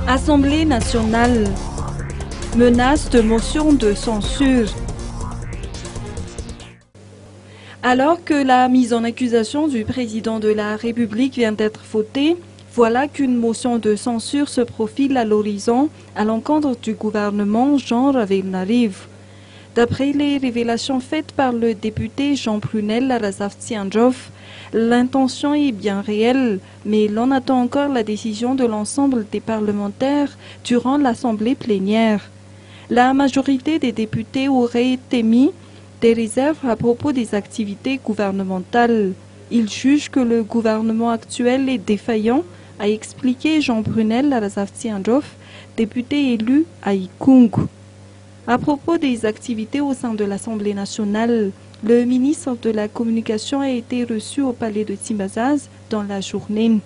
Assemblée nationale. Menace de motion de censure. Alors que la mise en accusation du président de la République vient d'être votée, voilà qu'une motion de censure se profile à l'horizon à l'encontre du gouvernement Jean Ravelnariv. D'après les révélations faites par le député Jean Prunel Larazavtsiandrov, l'intention est bien réelle, mais l'on attend encore la décision de l'ensemble des parlementaires durant l'assemblée plénière. La majorité des députés aurait émis des réserves à propos des activités gouvernementales. Ils jugent que le gouvernement actuel est défaillant, a expliqué Jean Prunel Larazavtsiandrov, député élu à Ikung. À propos des activités au sein de l'Assemblée nationale, le ministre de la Communication a été reçu au palais de Timbazaz dans la journée.